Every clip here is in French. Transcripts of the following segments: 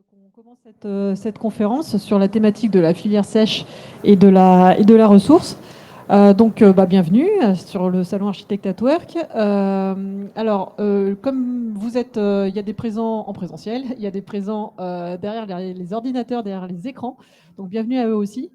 qu'on commence cette conférence sur la thématique de la filière sèche et de la ressource. Bienvenue sur le salon Architect at Work. Comme vous êtes, il y a des présents en présentiel, il y a des présents derrière les ordinateurs, derrière les écrans. Donc bienvenue à eux aussi.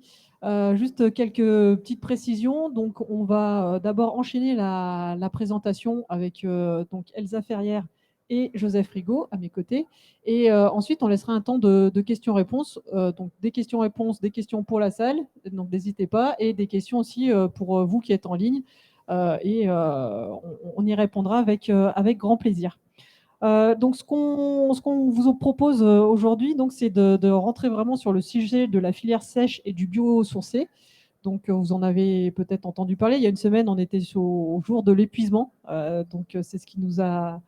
Juste quelques petites précisions. Donc on va d'abord enchaîner la présentation avec donc Elsa Ferrière et Joseph Rigaud à mes côtés. Et ensuite, on laissera un temps de questions-réponses. Donc, des questions-réponses, des questions pour la salle, donc n'hésitez pas, et des questions aussi pour vous qui êtes en ligne. On y répondra avec grand plaisir. Donc, ce qu'on vous propose aujourd'hui, donc, c'est de rentrer vraiment sur le sujet de la filière sèche et du biosourcé. Donc, vous en avez peut-être entendu parler. Il y a une semaine, on était au jour de l'épuisement. C'est ce qui nous a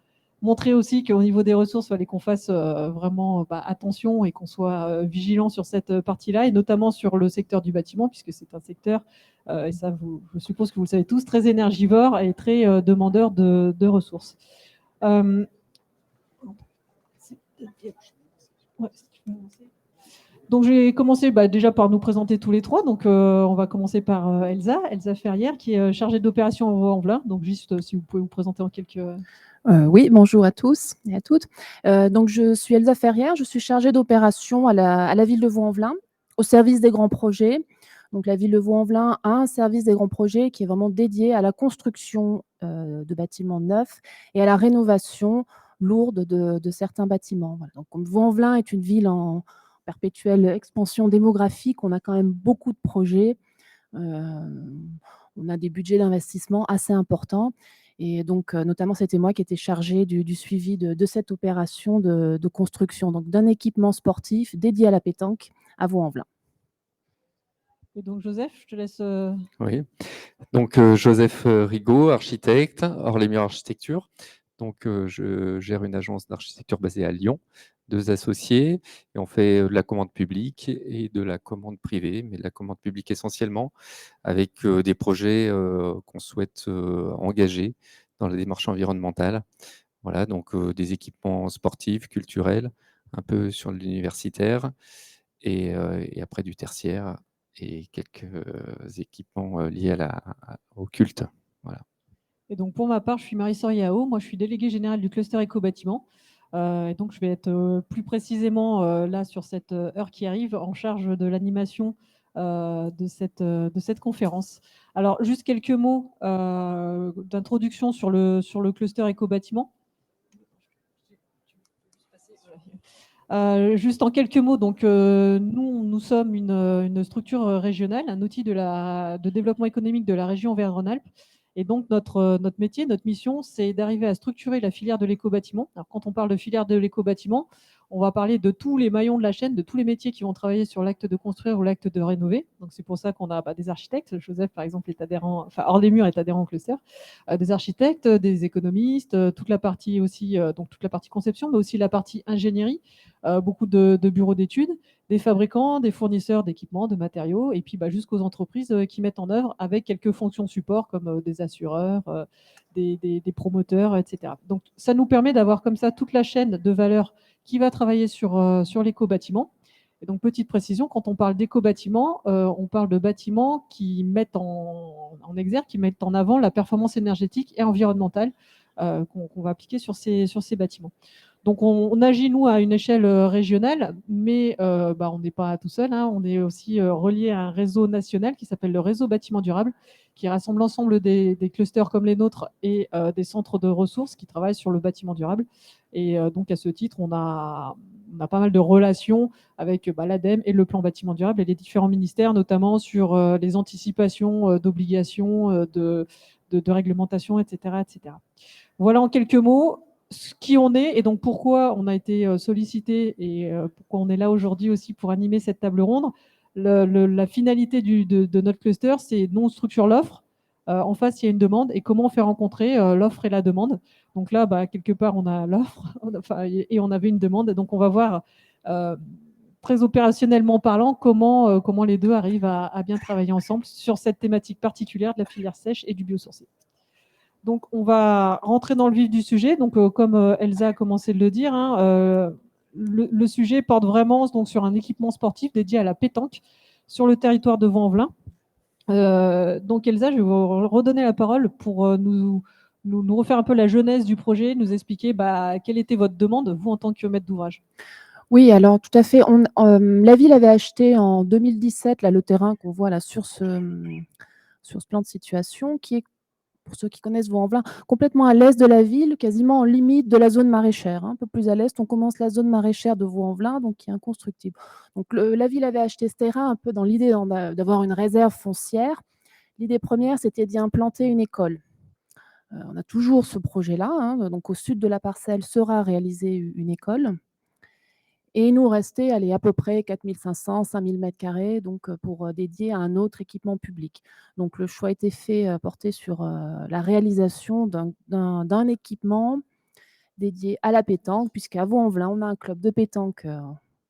montré aussi qu'au niveau des ressources, il fallait qu'on fasse vraiment attention et qu'on soit vigilant sur cette partie-là, et notamment sur le secteur du bâtiment, puisque c'est un secteur, et ça, je suppose que vous le savez tous, très énergivore et très demandeur de ressources. Ouais, si tu peux avancer. Donc, je vais commencer déjà par nous présenter tous les trois. Donc, on va commencer par Elsa Ferrière, qui est chargée d'opération au Vaux-en-Velin. Donc, juste si vous pouvez vous présenter en quelques... Oui, bonjour à tous et à toutes. Donc, je suis Elsa Ferrière, je suis chargée d'opération à la ville de Vaux-en-Velin, au service des grands projets. Donc, la ville de Vaux-en-Velin a un service des grands projets qui est vraiment dédié à la construction de bâtiments neufs et à la rénovation lourde de certains bâtiments. Voilà. Donc, comme Vaux-en-Velin est une ville en perpétuelle expansion démographique, on a quand même beaucoup de projets. On a des budgets d'investissement assez importants. Et donc, notamment, c'était moi qui étais chargée du suivi de cette opération de construction, donc d'un équipement sportif dédié à la pétanque à Vaux-en-Velin. Et donc, Joseph, je te laisse... Oui, donc Joseph Rigaud, architecte, Hors-les-Murs Architecture. Donc, je gère une agence d'architecture basée à Lyon, 2 associés, et on fait de la commande publique et de la commande privée, mais de la commande publique essentiellement, avec des projets qu'on souhaite engager dans la démarche environnementale. Voilà, donc des équipements sportifs, culturels, un peu sur l'universitaire, et après du tertiaire, et quelques équipements liés au culte. Voilà. Et donc, pour ma part, je suis Marie-Sore Yao. Moi, je suis déléguée générale du cluster éco-bâtiment. Et donc, je vais être plus précisément là sur cette heure qui arrive en charge de l'animation de cette conférence. Alors, juste quelques mots d'introduction sur le cluster éco-bâtiment. Juste en quelques mots, donc nous sommes une structure régionale, un outil de développement économique de la région Auvergne-Rhône-Alpes. Et donc notre métier, notre mission, c'est d'arriver à structurer la filière de l'éco-bâtiment. Alors quand on parle de filière de l'éco-bâtiment, on va parler de tous les maillons de la chaîne, de tous les métiers qui vont travailler sur l'acte de construire ou l'acte de rénover. Donc c'est pour ça qu'on a des architectes. Joseph, par exemple, est adhérent, enfin Hors-les-Murs est adhérent au cluster. Des architectes, des économistes, toute la partie aussi, donc toute la partie conception, mais aussi la partie ingénierie. Beaucoup de bureaux d'études, des fabricants, des fournisseurs d'équipements, de matériaux, et puis jusqu'aux entreprises qui mettent en œuvre avec quelques fonctions support comme des assureurs, des promoteurs, etc. Donc ça nous permet d'avoir comme ça toute la chaîne de valeur qui va travailler sur l'éco-bâtiment. Et donc, petite précision, quand on parle d'éco-bâtiment, on parle de bâtiments qui mettent en exergue, qui mettent en avant la performance énergétique et environnementale qu'on va appliquer sur ces bâtiments. Donc, on agit, nous, à une échelle régionale, mais on n'est pas tout seul. Hein, on est aussi relié à un réseau national qui s'appelle le réseau bâtiment durable, qui rassemble l'ensemble des clusters comme les nôtres et des centres de ressources qui travaillent sur le bâtiment durable. Et donc, à ce titre, on a pas mal de relations avec l'ADEME et le plan bâtiment durable et les différents ministères, notamment sur les anticipations d'obligations, de réglementation, etc., etc. Voilà en quelques mots qui on est et donc pourquoi on a été sollicité et pourquoi on est là aujourd'hui aussi pour animer cette table ronde. La finalité de notre cluster, c'est nous on structure l'offre. En face, il y a une demande et comment on fait rencontrer l'offre et la demande. Donc là, quelque part, on a l'offre et on avait une demande. Donc on va voir très opérationnellement parlant comment les deux arrivent à bien travailler ensemble sur cette thématique particulière de la filière sèche et du biosourcé. Donc, on va rentrer dans le vif du sujet. Donc, comme Elsa a commencé de le dire, hein, le sujet porte vraiment donc, sur un équipement sportif dédié à la pétanque sur le territoire de Vaux-en-Velin. Donc Elsa, je vais vous redonner la parole pour nous refaire un peu la genèse du projet, nous expliquer quelle était votre demande, vous, en tant que maître d'ouvrage. Oui, alors tout à fait. La ville avait acheté en 2017 là, le terrain qu'on voit là sur ce plan de situation, qui est, pour ceux qui connaissent Vaux-en-Velin, complètement à l'est de la ville, quasiment en limite de la zone maraîchère. Un peu plus à l'est, on commence la zone maraîchère de Vaux-en-Velin, donc qui est inconstructible. Donc la ville avait acheté ce terrain un peu dans l'idée d'avoir une réserve foncière. L'idée première, c'était d'y implanter une école. On a toujours ce projet-là, hein, donc au sud de la parcelle sera réalisée une école. Et il nous restait à peu près 4 500, 5 000 m², donc pour dédier à un autre équipement public. Donc le choix a été fait, porté sur la réalisation d'un équipement dédié à la pétanque, puisqu'à Vaux-en-Velin, on a un club de pétanque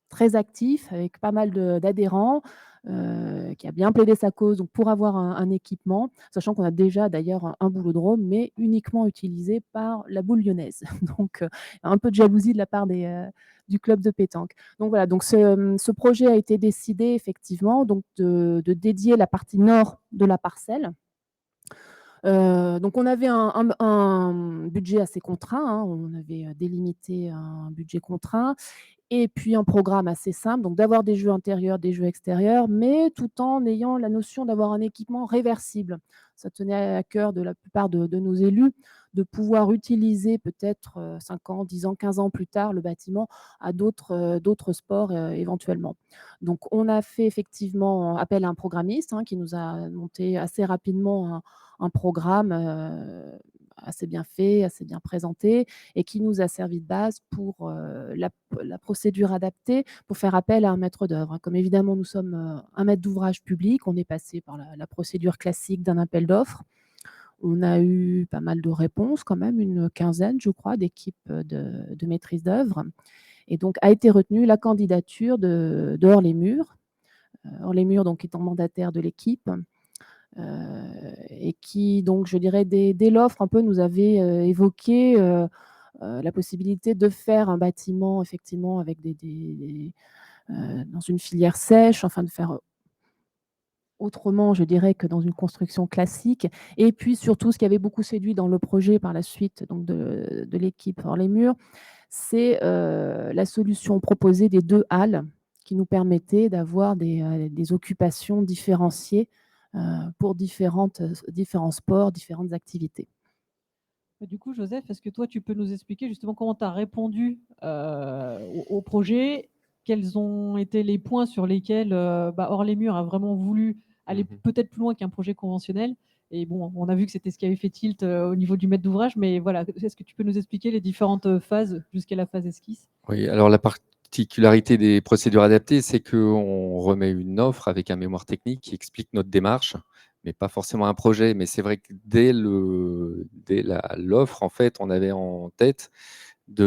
très actif, avec pas mal d'adhérents, qui a bien plaidé sa cause donc pour avoir un équipement, sachant qu'on a déjà d'ailleurs un boulodrome, mais uniquement utilisé par la Boule lyonnaise. Donc un peu de jalousie de la part du club de pétanque. Donc voilà, donc ce projet a été décidé effectivement donc de dédier la partie nord de la parcelle. Donc on avait un budget assez contraint, hein, on avait délimité un budget contraint et puis un programme assez simple, donc d'avoir des jeux intérieurs, des jeux extérieurs, mais tout en ayant la notion d'avoir un équipement réversible. Ça tenait à cœur de la plupart de nos élus de pouvoir utiliser peut-être 5 ans, 10 ans, 15 ans plus tard le bâtiment à d'autres sports éventuellement. Donc on a fait effectivement appel à un programmiste, hein, qui nous a monté assez rapidement un programme assez bien fait, assez bien présenté et qui nous a servi de base pour la procédure adaptée pour faire appel à un maître d'œuvre. Comme évidemment nous sommes un maître d'ouvrage public, on est passé par la procédure classique d'un appel d'offres. On a eu pas mal de réponses quand même, une quinzaine je crois d'équipes de maîtrise d'œuvre et donc a été retenue la candidature de Hors-les-Murs. Hors-les-Murs donc étant mandataire de l'équipe. Et qui donc je dirais dès l'offre un peu nous avait évoqué la possibilité de faire un bâtiment effectivement avec dans une filière sèche, enfin de faire autrement, je dirais, que dans une construction classique. Et puis surtout, ce qui avait beaucoup séduit dans le projet par la suite donc de l'équipe Hors-les-Murs, c'est la solution proposée des 2 halles qui nous permettaient d'avoir des occupations différenciées pour différents sports, différentes activités. Du coup, Joseph, est-ce que toi, tu peux nous expliquer justement comment tu as répondu au projet? Quels ont été les points sur lesquels Hors-les-Murs a vraiment voulu aller peut-être plus loin qu'un projet conventionnel? Et bon, on a vu que c'était ce qui avait fait tilt au niveau du maître d'ouvrage, mais voilà, est-ce que tu peux nous expliquer les différentes phases jusqu'à la phase esquisse? Oui, alors la particularité des procédures adaptées, c'est qu'on remet une offre avec un mémoire technique qui explique notre démarche, mais pas forcément un projet. Mais c'est vrai que dès l'offre, en fait, on avait en tête vu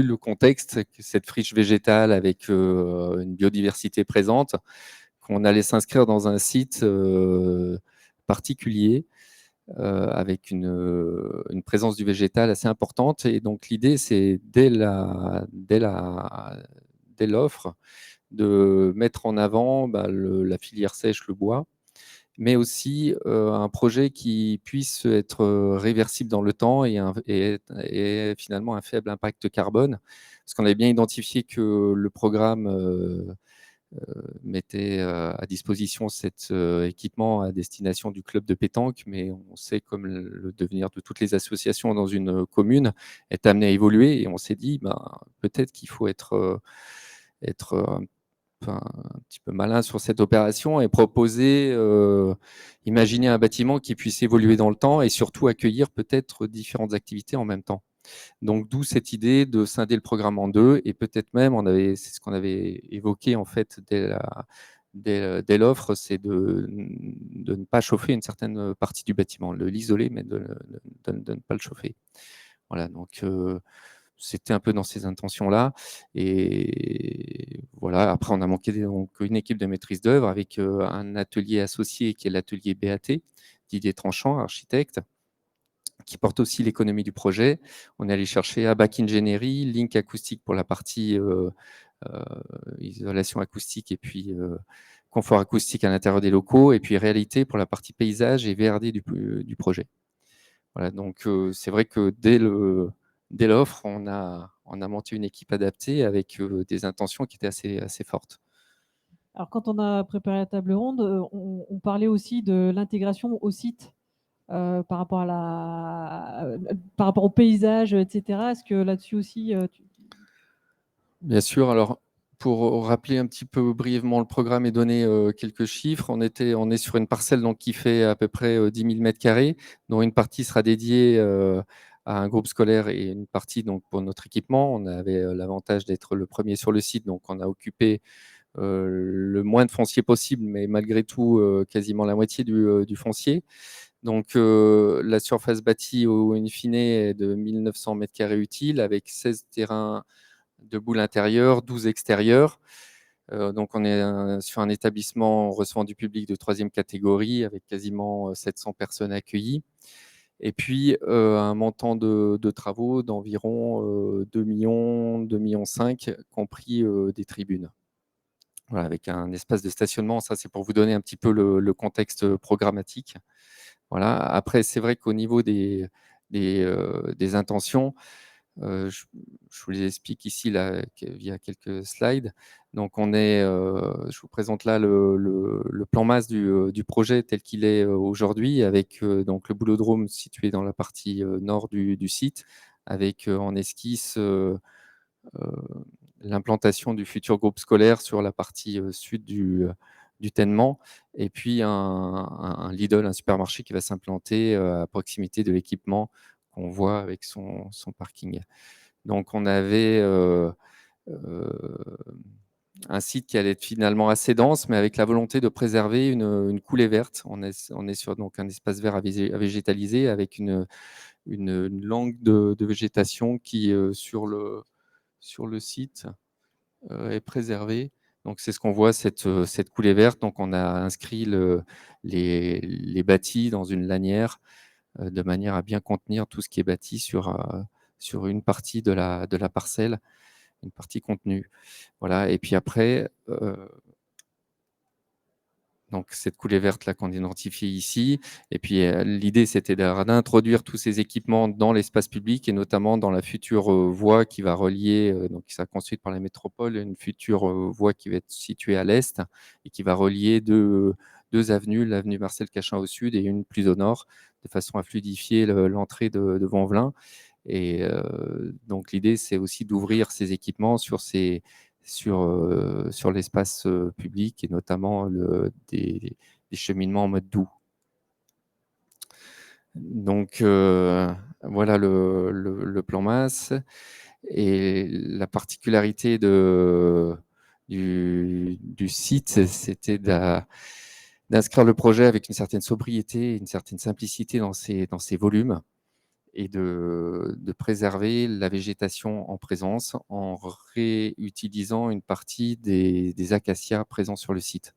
le contexte, que cette friche végétale avec une biodiversité présente, qu'on allait s'inscrire dans un site particulier avec une présence du végétal assez importante. Et donc l'idée, c'est dès l'offre de mettre en avant la filière sèche, le bois, mais aussi un projet qui puisse être réversible dans le temps et finalement un faible impact carbone. Parce qu'on avait bien identifié que le programme mettait à disposition cet équipement à destination du club de pétanque, mais on sait comme le devenir de toutes les associations dans une commune est amené à évoluer et on s'est dit peut-être qu'il faut être un petit peu malin sur cette opération et proposer, imaginer un bâtiment qui puisse évoluer dans le temps et surtout accueillir peut-être différentes activités en même temps. Donc d'où cette idée de scinder le programme en 2 et peut-être même c'est ce qu'on avait évoqué en fait dès l'offre, c'est de ne pas chauffer une certaine partie du bâtiment, de l'isoler, mais de ne pas le chauffer. Voilà, donc c'était un peu dans ces intentions-là et voilà. Après, on a manqué donc une équipe de maîtrise d'œuvre avec un atelier associé qui est l'atelier BAT, Didier Tranchant, architecte, qui porte aussi l'économie du projet. On est allé chercher ABAC Ingénierie, Link Acoustique pour la partie isolation acoustique et puis confort acoustique à l'intérieur des locaux, et puis Réalité pour la partie paysage et VRD du projet. Voilà, donc c'est vrai que dès l'offre, on a monté une équipe adaptée avec des intentions qui étaient assez fortes. Alors, quand on a préparé la table ronde, on parlait aussi de l'intégration au site par rapport par rapport au paysage, etc. Est-ce que là-dessus aussi, Bien sûr. Alors, pour rappeler un petit peu brièvement le programme et donner quelques chiffres, on est sur une parcelle donc, qui fait à peu près 10 000 m², dont une partie sera dédiée à un groupe scolaire et une partie donc, pour notre équipement. On avait l'avantage d'être le premier sur le site, donc on a occupé le moins de foncier possible, mais malgré tout quasiment la moitié du foncier. Donc la surface bâtie au in fine est de 1900 m² utiles avec 16 terrains de boules intérieures, 12 extérieures. Donc on est sur un établissement recevant du public de 3e catégorie avec quasiment 700 personnes accueillies. Et puis un montant de travaux d'environ 2 millions, 2,5 millions, compris des tribunes. Voilà, avec un espace de stationnement, ça c'est pour vous donner un petit peu le contexte programmatique. Voilà. Après, c'est vrai qu'au niveau des intentions, je vous les explique ici là, via quelques slides. Donc, je vous présente là le plan masse du projet tel qu'il est aujourd'hui, avec donc, le boulodrome situé dans la partie nord du site, avec en esquisse l'implantation du futur groupe scolaire sur la partie sud du Ténement, et puis un Lidl, un supermarché qui va s'implanter à proximité de l'équipement qu'on voit avec son parking. Donc on avait un site qui allait être finalement assez dense, mais avec la volonté de préserver une coulée verte. On est sur donc, un espace vert à végétaliser avec une langue de végétation qui, sur le site, est préservée. Donc c'est ce qu'on voit, cette coulée verte. Donc on a inscrit les bâtis dans une lanière de manière à bien contenir tout ce qui est bâti sur une partie de la parcelle, une partie contenue. Voilà. Et puis après, donc cette coulée verte là qu'on identifie ici. Et puis l'idée, c'était d'introduire tous ces équipements dans l'espace public et notamment dans la future voie qui va relier, donc qui sera construite par la métropole, une future voie qui va être située à l'est et qui va relier deux avenues, l'avenue Marcel Cachin au sud et une plus au nord, de façon à fluidifier l'entrée de Vanvelin. Et donc l'idée, c'est aussi d'ouvrir ces équipements sur l'espace public et notamment des cheminements en mode doux. Donc voilà le plan masse. Et la particularité du site, c'était d'inscrire le projet avec une certaine sobriété, une certaine simplicité dans ses volumes, et de préserver la végétation en présence en réutilisant une partie des acacias présents sur le site.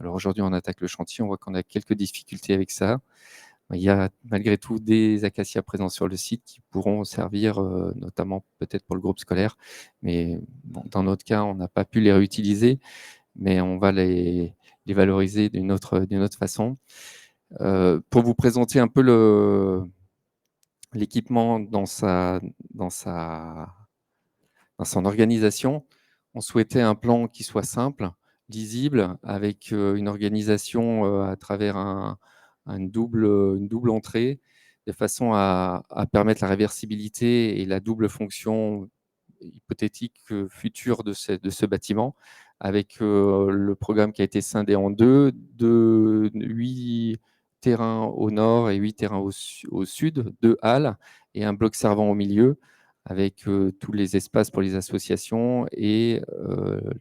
Alors aujourd'hui, on attaque le chantier, on voit qu'on a quelques difficultés avec ça. Il y a malgré tout des acacias présents sur le site qui pourront servir notamment peut-être pour le groupe scolaire. Mais bon, dans notre cas, on n'a pas pu les réutiliser, mais on va les valoriser d'une autre façon. Pour vous présenter un peu l'équipement dans son organisation, on souhaitait un plan qui soit simple, lisible, avec une organisation à travers une double entrée, de façon à permettre la réversibilité et la double fonction hypothétique future de ce bâtiment, avec le programme qui a été scindé en deux, 8 terrains au nord et 8 terrains au sud, 2 halles et un bloc servant au milieu, avec tous les espaces pour les associations et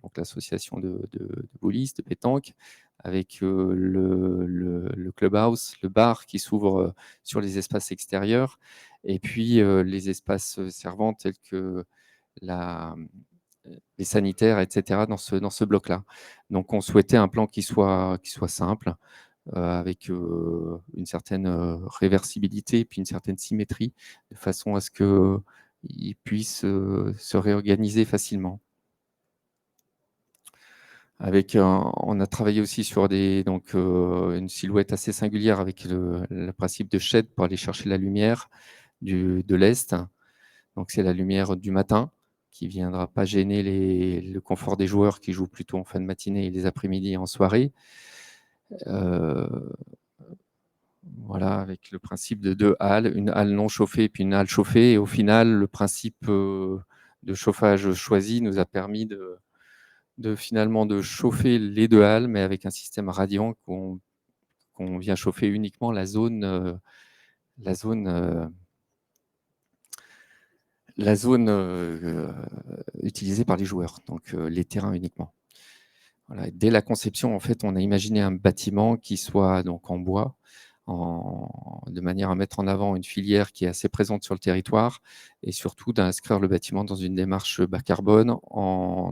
donc l'association de boulistes, de pétanque, avec le clubhouse, le bar qui s'ouvre sur les espaces extérieurs, et puis les espaces servants tels que les sanitaires, etc., dans ce bloc-là. Donc, on souhaitait un plan qui soit simple, avec une certaine réversibilité, puis une certaine symétrie, de façon à ce qu'ils puissent se réorganiser facilement. On a travaillé aussi sur une silhouette assez singulière avec le principe de shed pour aller chercher la lumière de l'Est. Donc c'est la lumière du matin qui ne viendra pas gêner le confort des joueurs qui jouent plutôt en fin de matinée et les après-midi et en soirée. Voilà, avec le principe de 2 halles, une halle non chauffée puis une halle chauffée. Et au final, le principe de chauffage choisi nous a permis finalement de chauffer les 2 halles, mais avec un système radiant qu'on vient chauffer uniquement la zone utilisée par les joueurs, donc les terrains uniquement. Voilà, dès la conception, en fait, on a imaginé un bâtiment qui soit donc en bois, de manière à mettre en avant une filière qui est assez présente sur le territoire et surtout d'inscrire le bâtiment dans une démarche bas carbone en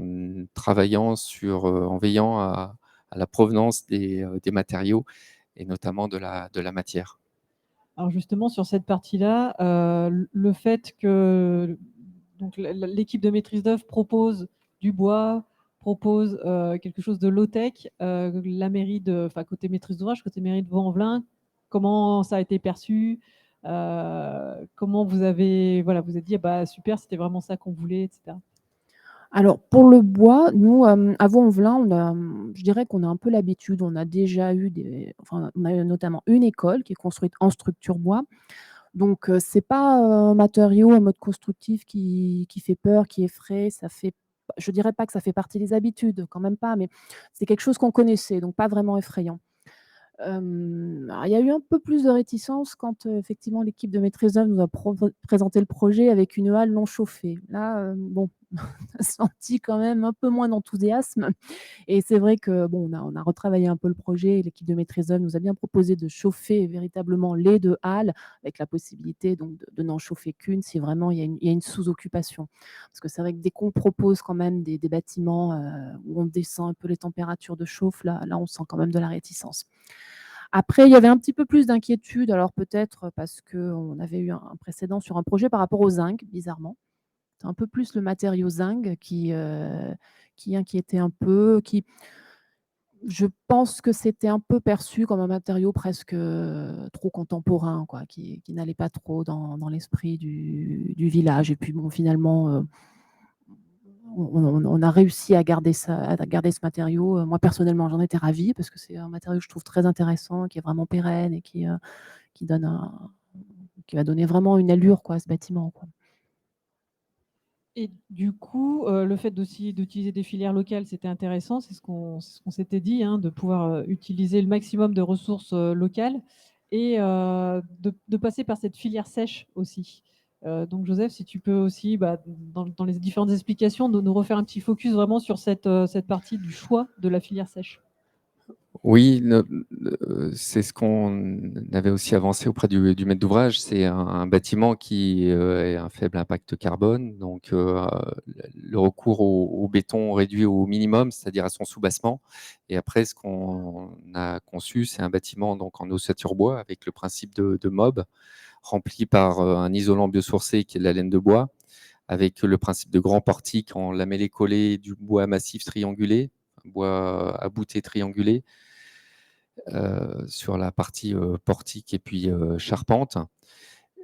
veillant à la provenance des matériaux et notamment de la matière. Alors justement, sur cette partie-là, le fait que l'équipe de maîtrise d'œuvre propose du bois, propose quelque chose de low-tech, la mairie côté maîtrise d'ouvrage, côté mairie de Vaux-en-Velin, comment ça a été perçu? Comment vous êtes dit, bah, super, c'était vraiment ça qu'on voulait, etc. Alors pour le bois, nous, à Vaux-en-Velin, je dirais qu'on a un peu l'habitude. On a déjà eu on a notamment une école qui est construite en structure bois. Donc c'est pas un matériau, un mode constructif qui fait peur, qui effraie. Je dirais pas que ça fait partie des habitudes, quand même pas, mais c'est quelque chose qu'on connaissait, donc pas vraiment effrayant. Alors il y a eu un peu plus de réticence quand, effectivement l'équipe de maîtrise d'œuvre nous a présenté le projet avec une halle non chauffée. Là, bon, on a senti quand même un peu moins d'enthousiasme et c'est vrai que bon, on a retravaillé un peu le projet et l'équipe de maîtrise d'œuvre nous a bien proposé de chauffer véritablement les 2 halles avec la possibilité donc de n'en chauffer qu'une si vraiment il y a une sous-occupation. Parce que c'est vrai que dès qu'on propose quand même des bâtiments, où on descend un peu les températures de chauffe, là on sent quand même de la réticence. Après, il y avait un petit peu plus d'inquiétude, alors peut-être parce qu'on avait eu un précédent sur un projet par rapport au zinc, bizarrement. C'est un peu plus le matériau zinc qui inquiétait un peu, je pense que c'était un peu perçu comme un matériau presque, trop contemporain quoi, qui n'allait pas trop dans l'esprit du village et puis bon, finalement, on a réussi à garder ce matériau. Moi personnellement, j'en étais ravie parce que c'est un matériau que je trouve très intéressant, qui est vraiment pérenne et qui va donner vraiment une allure quoi, à ce bâtiment, quoi. Et du coup, le fait aussi d'utiliser des filières locales, c'était intéressant. C'est ce qu'on s'était dit, hein, de pouvoir utiliser le maximum de ressources locales et de passer par cette filière sèche aussi. Donc Joseph, si tu peux aussi, bah, dans les différentes explications, nous refaire un petit focus vraiment sur cette partie du choix de la filière sèche. Oui, c'est ce qu'on avait aussi avancé auprès du maître d'ouvrage. C'est un bâtiment qui a un faible impact carbone, donc le recours au béton réduit au minimum, c'est-à-dire à son soubassement. Et après, ce qu'on a conçu, c'est un bâtiment donc en ossature bois avec le principe de MOB, rempli par un isolant biosourcé qui est de la laine de bois, avec le principe de grand portique en lamellé collé du bois massif triangulé, un bois abouté triangulé, sur la partie portique et puis charpente.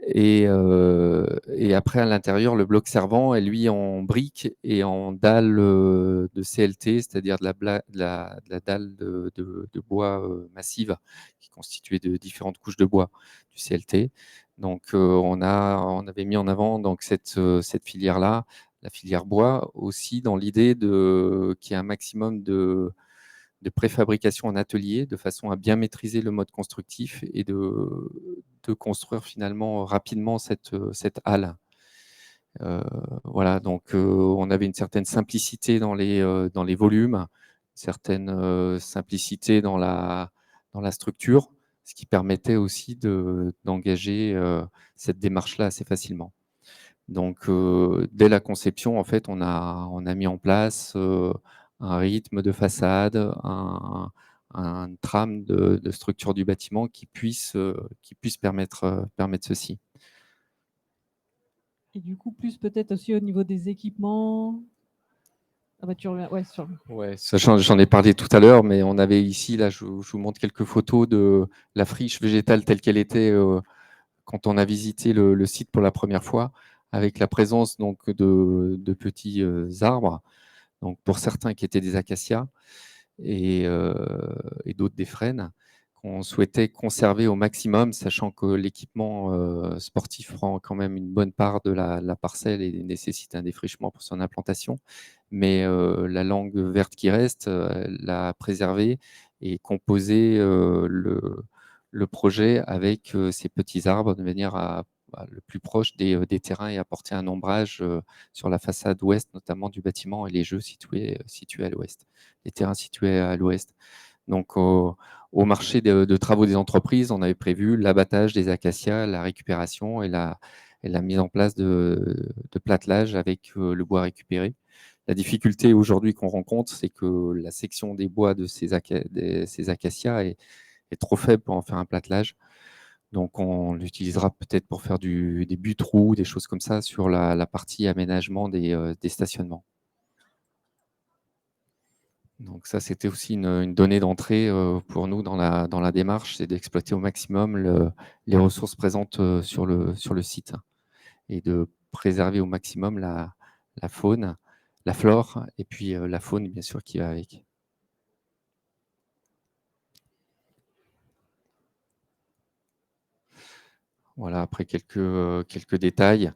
Et après, à l'intérieur, le bloc servant est lui en briques et en dalle de CLT, c'est-à-dire de la dalle de bois massive qui est constituée de différentes couches de bois du CLT. Donc, on avait mis en avant donc cette filière-là, la filière bois, aussi dans l'idée qu'il y ait un maximum de préfabrication en atelier, de façon à bien maîtriser le mode constructif et de construire finalement rapidement cette halle. Voilà, donc on avait une certaine simplicité dans les volumes, une certaine simplicité dans la structure, ce qui permettait aussi d'engager cette démarche-là assez facilement. Donc dès la conception, en fait, on a mis en place un rythme de façade, une trame de structure du bâtiment qui puisse permettre ceci. Et du coup, plus peut-être aussi au niveau des équipements. Ah bah tu reviens, ouais, sur... Ouais, j'en ai parlé tout à l'heure, mais on avait ici, là, je vous montre quelques photos de la friche végétale telle qu'elle était quand on a visité le site pour la première fois, avec la présence donc de petits arbres, donc pour certains qui étaient des acacias et d'autres des frênes, qu'on souhaitait conserver au maximum, sachant que l'équipement sportif prend quand même une bonne part de la parcelle et nécessite un défrichement pour son implantation. Mais la langue verte qui reste, l'a préservée et composé le projet avec ces petits arbres de manière à le plus proche des terrains et apporter un ombrage sur la façade ouest, notamment du bâtiment et les jeux situés à l'ouest, les terrains situés à l'ouest. Donc, au marché de travaux des entreprises, on avait prévu l'abattage des acacias, la récupération et la mise en place de platelage avec le bois récupéré. La difficulté aujourd'hui qu'on rencontre, c'est que la section des bois de ces acacias est trop faible pour en faire un platelage. Donc, on l'utilisera peut-être pour faire des butte-roues, des choses comme ça sur la partie aménagement des stationnements. Donc ça, c'était aussi une donnée d'entrée pour nous dans la démarche, c'est d'exploiter au maximum les ressources présentes sur le site et de préserver au maximum la faune, la flore et puis la faune, bien sûr, qui va avec. Voilà, après quelques détails.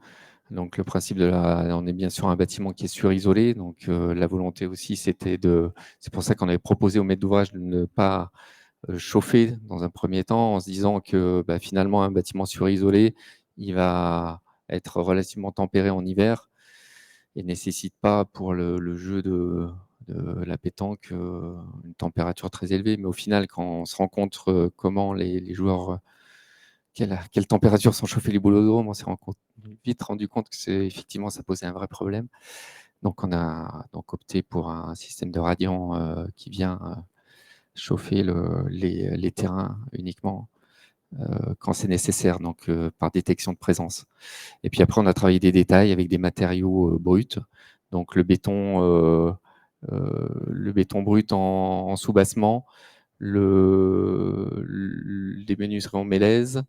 Donc le principe on est bien sûr un bâtiment qui est surisolé, donc la volonté aussi, c'est pour ça qu'on avait proposé au maître d'ouvrage de ne pas chauffer dans un premier temps, en se disant que finalement un bâtiment surisolé, il va être relativement tempéré en hiver et nécessite pas pour le jeu de la pétanque une température très élevée. Mais au final, quand on se rend compte comment les joueurs, quelle température sont chauffés les boulodromes, on s'est vite rendu compte que effectivement ça posait un vrai problème. Donc on a opté pour un système de radiant qui vient chauffer les terrains uniquement quand c'est nécessaire, donc par détection de présence. Et puis après, on a travaillé des détails avec des matériaux bruts, donc le béton brut en soubassement, des menuiseries en mélèze,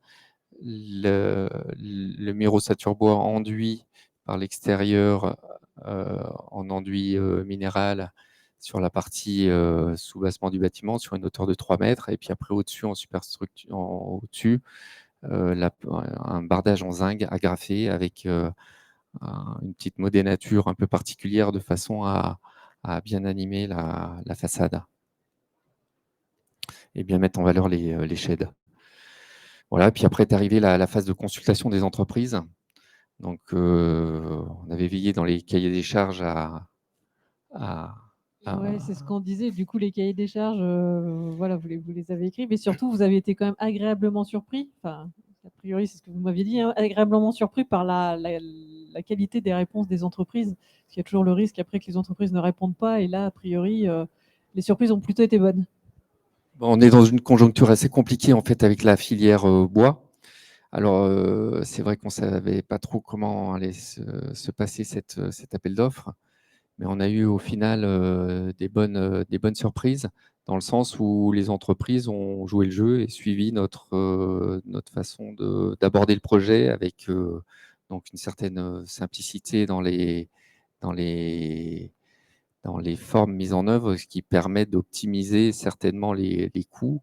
le mur ossature bois enduit par l'extérieur en enduit minéral sur la partie soubassement du bâtiment sur une hauteur de 3 mètres et puis après au-dessus en superstructure au-dessus un bardage en zinc agrafé avec une petite modénature un peu particulière de façon à bien animer la façade et bien mettre en valeur les sheds. Voilà, puis après est arrivée la phase de consultation des entreprises. Donc, on avait veillé dans les cahiers des charges Ouais, c'est ce qu'on disait. Du coup, les cahiers des charges, voilà, vous les avez écrits, mais surtout, vous avez été quand même agréablement surpris. Enfin, a priori, c'est ce que vous m'aviez dit, hein, agréablement surpris par la qualité des réponses des entreprises. Parce qu'il y a toujours le risque après que les entreprises ne répondent pas. Et là, a priori, les surprises ont plutôt été bonnes. On est dans une conjoncture assez compliquée en fait avec la filière bois. Alors, c'est vrai qu'on ne savait pas trop comment allait se passer cet appel d'offres, mais on a eu au final des bonnes surprises, dans le sens où les entreprises ont joué le jeu et suivi notre façon d'aborder le projet avec donc une certaine simplicité dans les formes mises en œuvre, ce qui permet d'optimiser certainement les coûts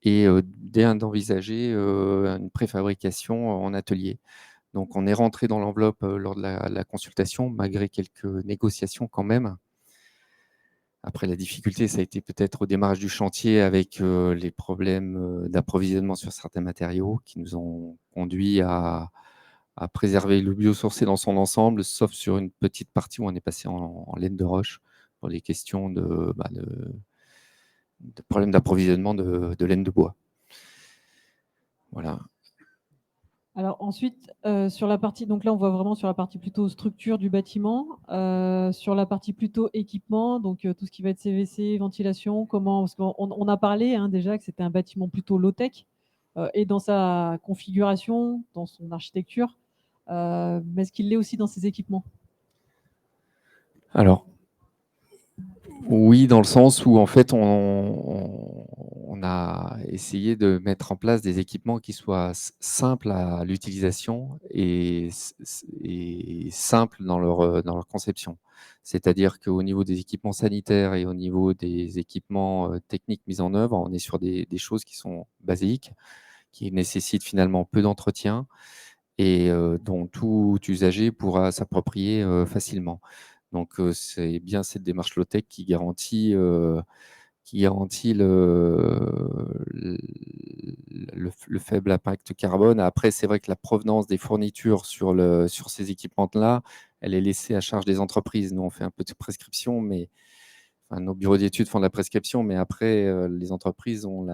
et d'envisager une préfabrication en atelier. Donc, on est rentré dans l'enveloppe lors de la consultation, malgré quelques négociations quand même. Après, la difficulté, ça a été peut-être au démarrage du chantier avec les problèmes d'approvisionnement sur certains matériaux qui nous ont conduit à préserver le biosourcé dans son ensemble, sauf sur une petite partie où on est passé en laine de roche pour les questions de problèmes d'approvisionnement de laine de bois. Voilà. Alors ensuite, sur la partie, donc là, on voit vraiment sur la partie plutôt structure du bâtiment. Sur la partie plutôt équipement, donc tout ce qui va être CVC, ventilation, parce qu'on a parlé, hein, déjà que c'était un bâtiment plutôt low-tech, et dans sa configuration, dans son architecture, mais est-ce qu'il l'est aussi dans ses équipements? Alors, oui, dans le sens où en fait, on a essayé de mettre en place des équipements qui soient simples à l'utilisation et simples dans leur conception. C'est-à-dire qu'au niveau des équipements sanitaires et au niveau des équipements techniques mis en œuvre, on est sur des choses qui sont basiques, qui nécessitent finalement peu d'entretien et dont tout usager pourra s'approprier facilement. Donc, c'est bien cette démarche low-tech qui garantit le faible impact carbone. Après, c'est vrai que la provenance des fournitures sur ces équipements-là, elle est laissée à charge des entreprises. Nous, on fait un peu de prescription, mais enfin, nos bureaux d'études font de la prescription, mais après, les entreprises ont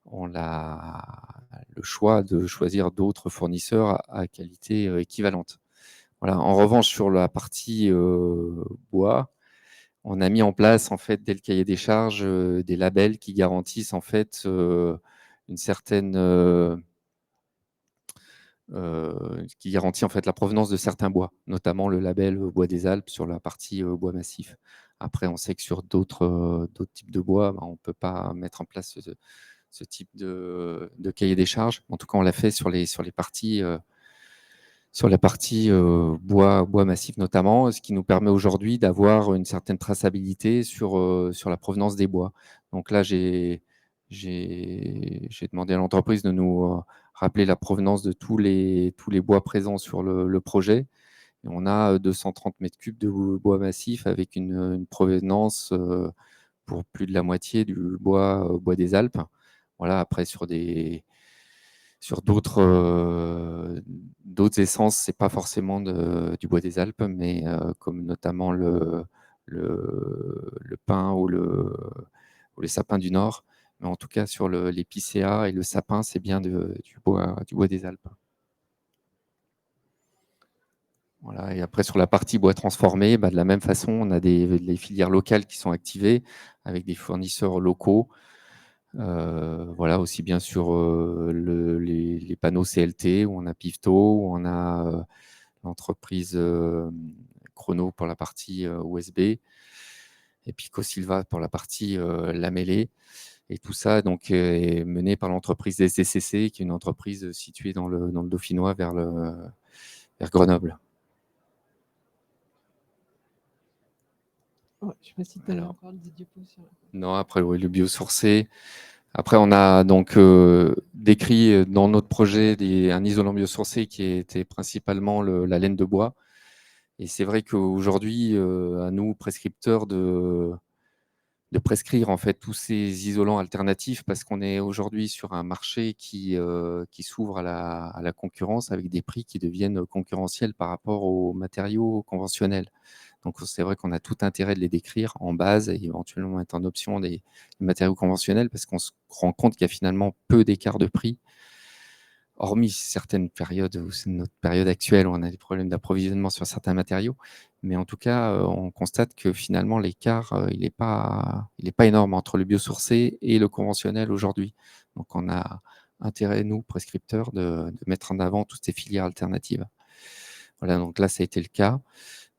le choix de choisir d'autres fournisseurs à qualité équivalente. Voilà. En revanche, sur la partie bois, on a mis en place, en fait, dès le cahier des charges, des labels qui garantissent, en fait, une certaine, qui garantit, en fait, la provenance de certains bois, notamment le label Bois des Alpes sur la partie bois massif. Après, on sait que sur d'autres types de bois, on ne peut pas mettre en place ce type de cahier des charges. En tout cas, on l'a fait sur la partie bois massif notamment, ce qui nous permet aujourd'hui d'avoir une certaine traçabilité sur la provenance des bois. Donc là, j'ai demandé à l'entreprise de nous rappeler la provenance de tous les bois présents sur le projet. Et on a 230 mètres cubes de bois massif avec une provenance pour plus de la moitié du bois des Alpes. Voilà, après, sur d'autres essences, c'est pas forcément du bois des Alpes, mais comme notamment le pin ou les sapins du Nord. Mais en tout cas, sur l'épicéa et le sapin, c'est bien du bois des Alpes. Voilà. Et après, sur la partie bois transformé, de la même façon, on a les filières locales qui sont activées avec des fournisseurs locaux. Voilà, aussi bien sur les panneaux CLT, où on a Pivto, où on a l'entreprise Chrono pour la partie USB, et puis Cosilva pour la partie lamellée. Et tout ça donc, est mené par l'entreprise SDCC, qui est une entreprise située dans le Dauphinois vers Grenoble. Ouais, je ne sais pas si tu as encore des diapos sur... Non, après, oui, le biosourcé. Après, on a donc décrit dans notre projet un isolant biosourcé qui était principalement la laine de bois. Et c'est vrai qu'aujourd'hui, à nous, prescripteurs, de prescrire en fait tous ces isolants alternatifs, parce qu'on est aujourd'hui sur un marché qui s'ouvre à la concurrence avec des prix qui deviennent concurrentiels par rapport aux matériaux conventionnels. Donc, c'est vrai qu'on a tout intérêt de les décrire en base et éventuellement mettre en option des matériaux conventionnels, parce qu'on se rend compte qu'il y a finalement peu d'écart de prix, hormis certaines périodes, où c'est notre période actuelle, où on a des problèmes d'approvisionnement sur certains matériaux. Mais en tout cas, on constate que finalement, l'écart, il n'est pas énorme entre le biosourcé et le conventionnel aujourd'hui. Donc, on a intérêt, nous, prescripteurs, de mettre en avant toutes ces filières alternatives. Voilà, donc là, ça a été le cas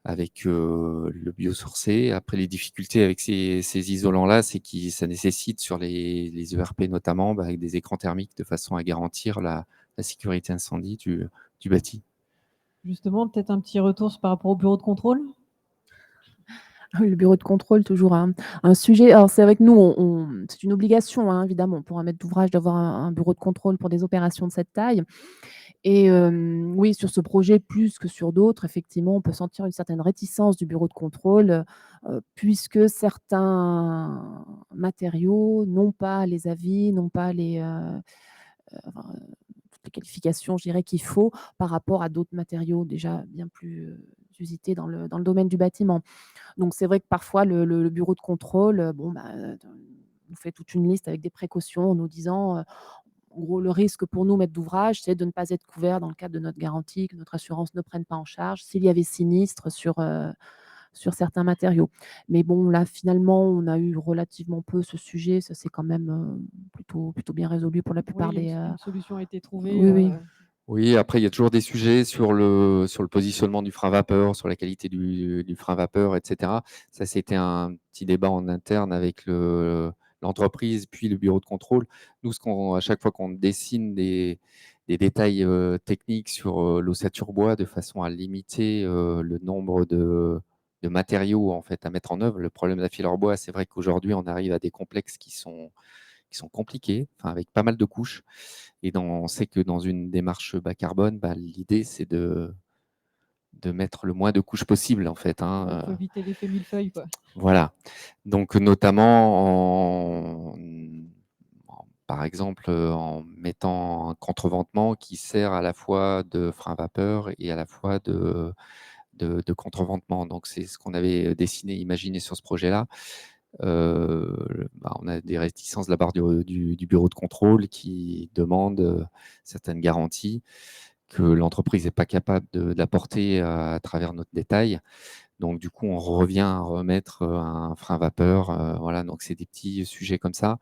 avec le biosourcé. Après, les difficultés avec ces isolants-là, c'est que ça nécessite sur les ERP notamment, avec des écrans thermiques, de façon à garantir la sécurité incendie du bâti. Justement, peut-être un petit retour par rapport au bureau de contrôle? Le bureau de contrôle, toujours un sujet. Alors, c'est vrai que nous, c'est une obligation, hein, évidemment, pour un maître d'ouvrage d'avoir un bureau de contrôle pour des opérations de cette taille. Et oui, sur ce projet, plus que sur d'autres, effectivement, on peut sentir une certaine réticence du bureau de contrôle, puisque certains matériaux n'ont pas les avis, n'ont pas enfin, toutes les qualifications, je dirais, qu'il faut par rapport à d'autres matériaux déjà bien plus usités dans le domaine du bâtiment. Donc c'est vrai que parfois le bureau de contrôle, on fait toute une liste avec des précautions en nous disant, En gros, le risque pour nous, maîtres d'ouvrage, c'est de ne pas être couvert dans le cadre de notre garantie, que notre assurance ne prenne pas en charge s'il y avait sinistre sur certains matériaux. Mais bon, là, finalement, on a eu relativement peu ce sujet. Ça s'est quand même plutôt bien résolu pour la plupart Oui, des. une solution a été trouvée. Oui, oui. Oui, après, il y a toujours des sujets sur le positionnement du frein vapeur, sur la qualité du frein vapeur, etc. Ça, c'était un petit débat en interne avec l'entreprise, puis le bureau de contrôle. Nous, à chaque fois qu'on dessine des détails techniques sur l'ossature bois de façon à limiter le nombre de matériaux en fait, à mettre en œuvre, le problème de la filaire bois, c'est vrai qu'aujourd'hui, on arrive à des complexes qui sont compliqués, enfin, avec pas mal de couches. Et on sait que dans une démarche bas carbone, l'idée, c'est de mettre le moins de couches possible, en fait. Il faut éviter l'effet millefeuille, quoi. Voilà. Donc, notamment, par exemple, en mettant un contreventement qui sert à la fois de frein vapeur et à la fois de contreventement. Donc, c'est ce qu'on avait dessiné, imaginé sur ce projet-là. On a des réticences de la part du bureau de contrôle qui demande certaines garanties que l'entreprise n'est pas capable d'apporter à travers notre détail. Donc, du coup, on revient à remettre un frein vapeur. Voilà, donc c'est des petits sujets comme ça,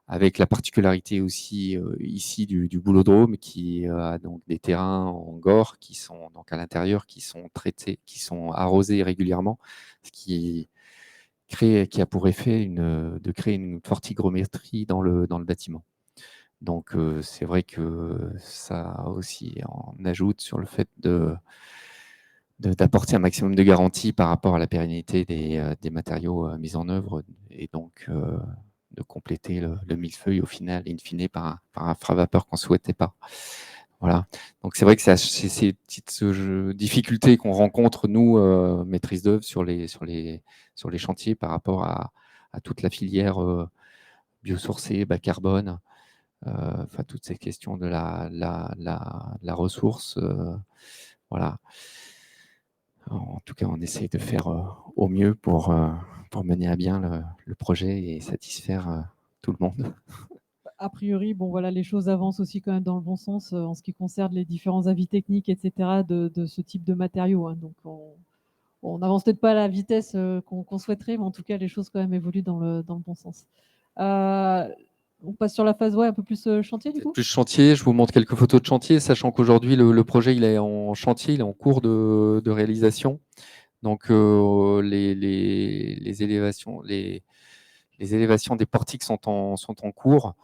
avec la particularité aussi ici du boulodrome qui a donc des terrains en gore qui sont donc à l'intérieur, qui sont traités, qui sont arrosés régulièrement, ce qui a pour effet de créer une forte hygrométrie dans le bâtiment. Donc, c'est vrai que ça aussi en ajoute sur le fait d'apporter un maximum de garantie par rapport à la pérennité des matériaux mis en œuvre et donc de compléter le millefeuille au final, in fine, par un frein vapeur qu'on ne souhaitait pas. Voilà. Donc, c'est vrai que c'est ces petites difficultés qu'on rencontre, nous, maîtrise d'œuvre, sur les chantiers par rapport à toute la filière biosourcée, bas carbone, enfin, toutes ces questions de la ressource. Voilà. En tout cas, on essaye de faire au mieux pour mener à bien le projet et satisfaire tout le monde. A priori, bon, voilà, les choses avancent aussi quand même dans le bon sens en ce qui concerne les différents avis techniques, etc., de ce type de matériaux. Donc, on n'avance peut-être pas à la vitesse qu'on souhaiterait, mais en tout cas, les choses quand même évoluent dans le bon sens. On passe sur la phase un peu plus chantier, du coup. Plus chantier, je vous montre quelques photos de chantier, sachant qu'aujourd'hui, le projet il est en chantier, il est en cours de réalisation. Donc, les élévations des portiques sont en cours.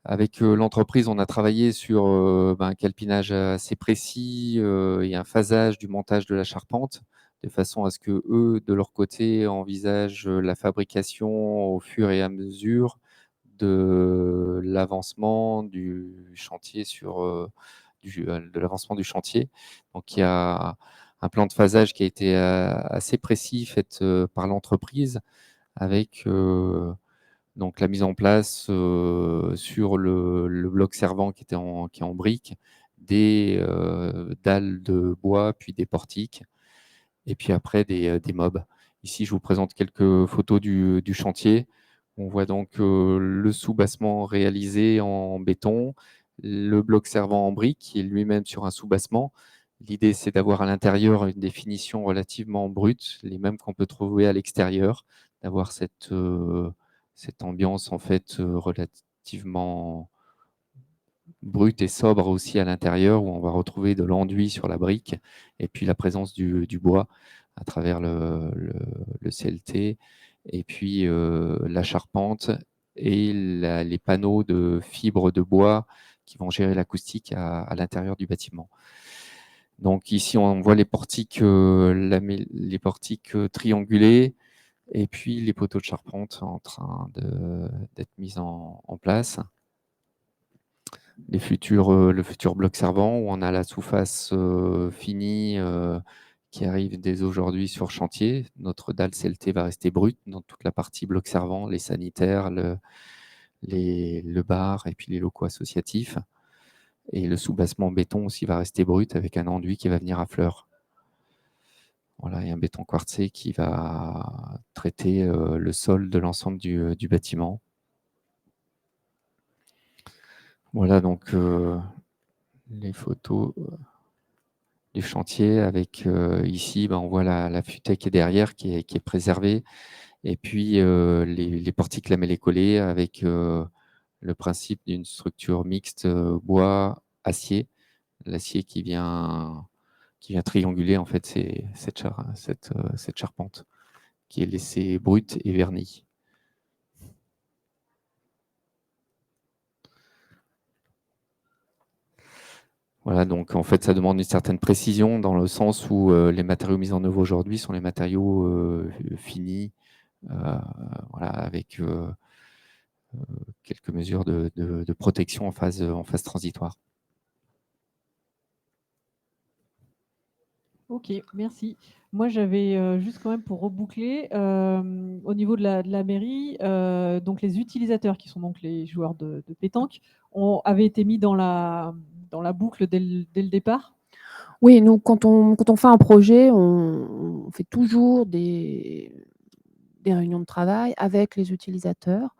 Avec l'entreprise, on a travaillé sur un calpinage assez précis et un phasage du montage de la charpente, de façon à ce que eux, de leur côté, envisagent la fabrication au fur et à mesure de l'avancement du chantier de l'avancement du chantier. Donc, il y a un plan de phasage qui a été assez précis fait par l'entreprise avec donc la mise en place sur le bloc servant qui est en briques, des dalles de bois, puis des portiques, et puis après des mobs. Ici, je vous présente quelques photos du chantier. On voit donc le soubassement réalisé en béton, le bloc servant en briques, qui est lui-même sur un soubassement. L'idée, c'est d'avoir à l'intérieur une définition relativement brute, les mêmes qu'on peut trouver à l'extérieur, d'avoir cette ambiance en fait relativement brute et sobre aussi à l'intérieur, où on va retrouver de l'enduit sur la brique et puis la présence du bois à travers le CLT et puis la charpente et les panneaux de fibres de bois qui vont gérer l'acoustique à l'intérieur du bâtiment. Donc ici, on voit les portiques triangulés et puis les poteaux de charpente en train d'être mis en place. Le futur bloc servant, où on a la sous-face finie qui arrive dès aujourd'hui sur chantier. Notre dalle CLT va rester brute dans toute la partie bloc servant, les sanitaires, le bar et puis les locaux associatifs. Et le soubassement béton aussi va rester brut avec un enduit qui va venir à fleur. Voilà, et un béton quartzé qui va traiter le sol de l'ensemble du bâtiment. Voilà donc les photos du chantier avec ici, on voit la futaie qui est derrière, qui est préservée, et puis les portiques lamellés collés avec le principe d'une structure mixte bois-acier. L'acier qui vient trianguler en fait cette charpente qui est laissée brute et vernie. Voilà, donc en fait, ça demande une certaine précision dans le sens où les matériaux mis en œuvre aujourd'hui sont les matériaux finis, voilà, avec quelques mesures de protection en phase transitoire. Ok, merci. Moi, j'avais juste quand même pour reboucler, au niveau de la mairie, donc les utilisateurs qui sont donc les joueurs de pétanque avaient été mis dans la boucle dès le départ. Oui, nous, quand on fait un projet, on fait toujours des réunions de travail avec les utilisateurs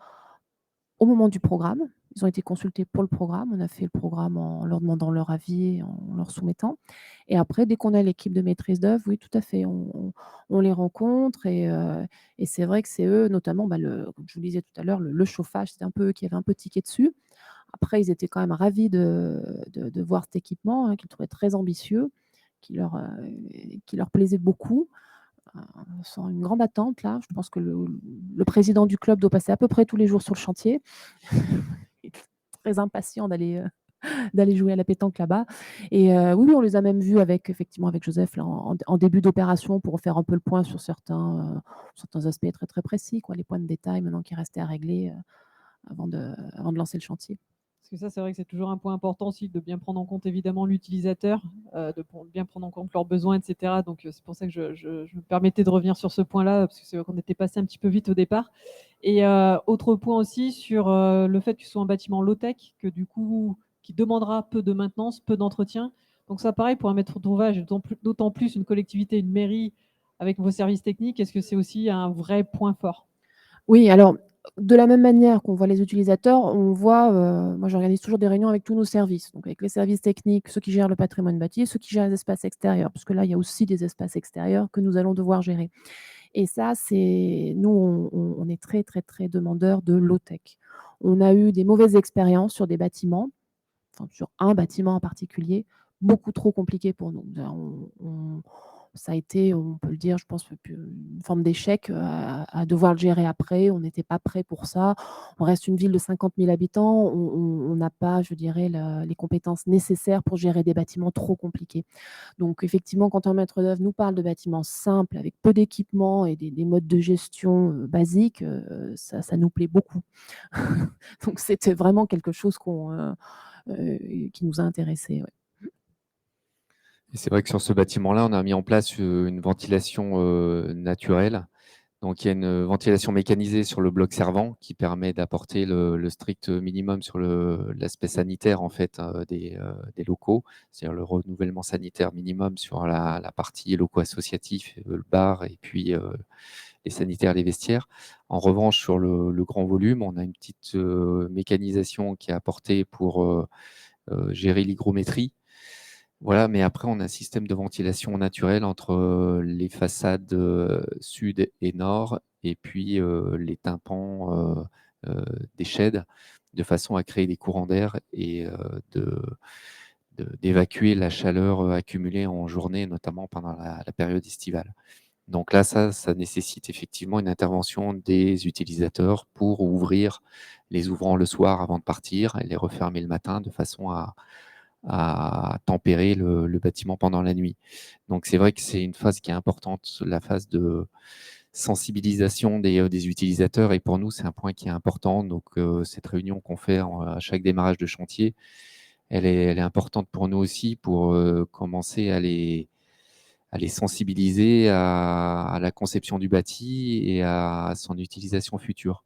au moment du programme. Ils ont été consultés pour le programme. On a fait le programme en leur demandant leur avis et en leur soumettant. Et après, dès qu'on a l'équipe de maîtrise d'œuvre, oui, tout à fait, on les rencontre et c'est vrai que c'est eux, notamment, comme je vous le disais tout à l'heure, le chauffage, c'était un peu eux qui avaient un peu tiqué dessus. Après, ils étaient quand même ravis de voir cet équipement, qu'ils trouvaient très ambitieux, qui leur plaisait beaucoup. Sans une grande attente là. Je pense que le président du club doit passer à peu près tous les jours sur le chantier. Il est très impatient d'aller jouer à la pétanque là-bas. Et oui, on les a même vus effectivement avec Joseph là, en début d'opération pour faire un peu le point sur certains aspects très, très précis, quoi, les points de détail maintenant qui restaient à régler avant de lancer le chantier. Parce que ça, c'est vrai que c'est toujours un point important aussi de bien prendre en compte évidemment l'utilisateur, de bien prendre en compte leurs besoins, etc. Donc c'est pour ça que je me permettais de revenir sur ce point-là, parce que c'est vrai qu'on était passé un petit peu vite au départ. Et autre point aussi sur le fait que ce soit un bâtiment low-tech, que du coup, qui demandera peu de maintenance, peu d'entretien. Donc ça, pareil, pour un maître d'ouvrage, d'autant plus une collectivité, une mairie, avec vos services techniques, est-ce que c'est aussi un vrai point fort? Oui, alors, de la même manière qu'on voit les utilisateurs, on voit, moi j'organise toujours des réunions avec tous nos services, donc avec les services techniques, ceux qui gèrent le patrimoine bâti, ceux qui gèrent les espaces extérieurs, parce que là, il y a aussi des espaces extérieurs que nous allons devoir gérer. Et ça, nous, on est très, très, très demandeurs de low-tech. On a eu des mauvaises expériences sur des bâtiments, enfin sur un bâtiment en particulier, beaucoup trop compliqué pour nous. Ça a été, on peut le dire, je pense, une forme d'échec à devoir le gérer après. On n'était pas prêt pour ça. On reste une ville de 50 000 habitants. On n'a pas, je dirais, les compétences nécessaires pour gérer des bâtiments trop compliqués. Donc effectivement, quand un maître d'œuvre nous parle de bâtiments simples, avec peu d'équipements et des modes de gestion basiques, ça nous plaît beaucoup. Donc c'était vraiment quelque chose qui nous a intéressés. Ouais. Et c'est vrai que sur ce bâtiment-là, on a mis en place une ventilation naturelle. Donc il y a une ventilation mécanisée sur le bloc servant qui permet d'apporter le strict minimum sur l'aspect sanitaire en fait, des locaux, c'est-à-dire le renouvellement sanitaire minimum sur la partie locaux associatifs, le bar et puis les sanitaires, les vestiaires. En revanche, sur le grand volume, on a une petite mécanisation qui est apportée pour gérer l'hygrométrie. Voilà, mais après, on a un système de ventilation naturelle entre les façades sud et nord, et puis les tympans des sheds, de façon à créer des courants d'air et d'évacuer la chaleur accumulée en journée, notamment pendant la période estivale. Donc là, ça nécessite effectivement une intervention des utilisateurs pour ouvrir les ouvrants le soir avant de partir et les refermer le matin de façon à tempérer le bâtiment pendant la nuit. Donc c'est vrai que c'est une phase qui est importante, la phase de sensibilisation des utilisateurs, et pour nous, c'est un point qui est important. Donc cette réunion qu'on fait à chaque démarrage de chantier, elle est importante pour nous aussi pour commencer à les sensibiliser à la conception du bâti et à son utilisation future.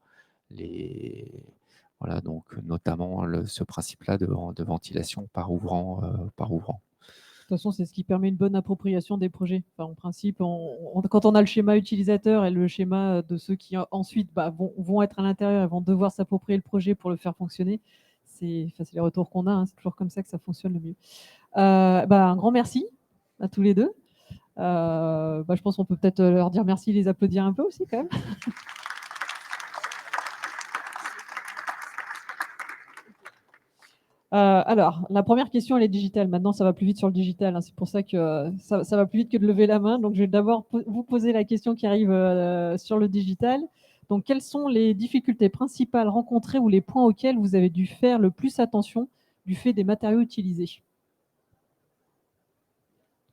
Voilà, donc notamment ce principe-là de ventilation par ouvrant, par ouvrant. De toute façon, c'est ce qui permet une bonne appropriation des projets. Enfin, en principe, quand on a le schéma utilisateur et le schéma de ceux qui ensuite vont être à l'intérieur et vont devoir s'approprier le projet pour le faire fonctionner, c'est les retours qu'on a, hein, c'est toujours comme ça que ça fonctionne le mieux. Un grand merci à tous les deux. Je pense qu'on peut peut-être leur dire merci, les applaudir un peu aussi quand même. Alors, la première question, elle est digitale. Maintenant, ça va plus vite sur le digital, hein. C'est pour ça que ça va plus vite que de lever la main. Donc, je vais d'abord vous poser la question qui arrive sur le digital. Donc, quelles sont les difficultés principales rencontrées ou les points auxquels vous avez dû faire le plus attention du fait des matériaux utilisés?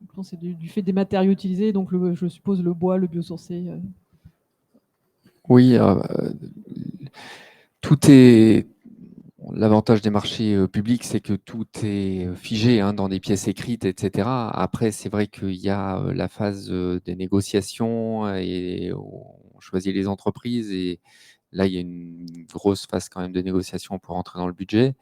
Donc, c'est du fait des matériaux utilisés, donc je suppose le bois, le biosourcé. Oui, tout est... L'avantage des marchés publics, c'est que tout est figé, hein, dans des pièces écrites, etc. Après, c'est vrai qu'il y a la phase des négociations et on choisit les entreprises. Et là, il y a une grosse phase quand même de négociation pour entrer dans le budget.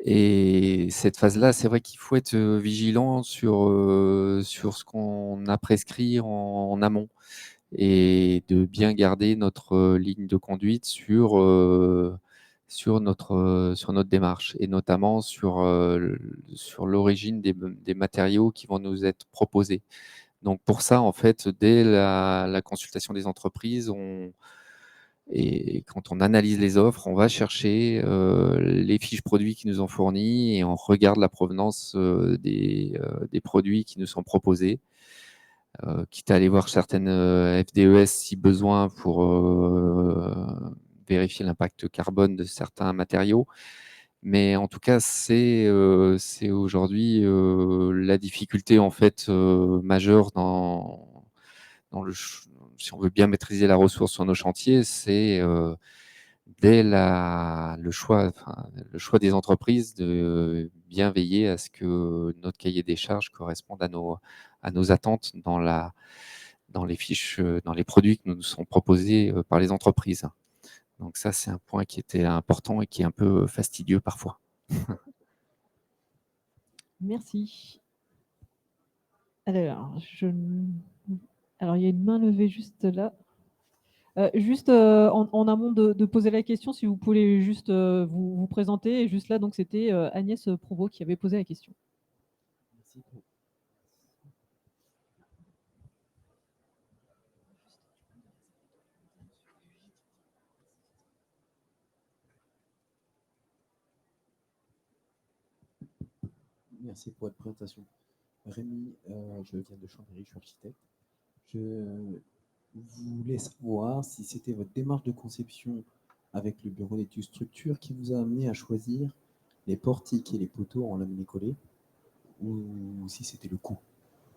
Et cette phase-là, c'est vrai qu'il faut être vigilant sur ce qu'on a prescrit en amont et de bien garder notre ligne de conduite sur notre démarche et notamment sur l'origine des matériaux qui vont nous être proposés. Donc pour ça, en fait, dès la consultation des entreprises, et quand on analyse les offres, on va chercher les fiches produits qui nous ont fournis et on regarde la provenance des produits qui nous sont proposés. Quitte à aller voir certaines FDES si besoin pour vérifier l'impact carbone de certains matériaux. Mais en tout cas, c'est aujourd'hui la difficulté en fait majeure si on veut bien maîtriser la ressource sur nos chantiers, c'est dès le choix des entreprises de bien veiller à ce que notre cahier des charges corresponde à nos attentes dans les fiches, dans les produits qui nous sont proposés par les entreprises. Donc ça, c'est un point qui était important et qui est un peu fastidieux parfois. Merci. Alors, il y a une main levée juste là. Juste en amont de poser la question, si vous pouvez juste vous présenter. Et juste là, donc c'était Agnès Provost qui avait posé la question. Merci. Merci pour votre présentation. Rémi, je viens de Chambéry, je suis architecte. Je voulais savoir si c'était votre démarche de conception avec le bureau d'études structure qui vous a amené à choisir les portiques et les poteaux en laminé collé, ou si c'était le coût,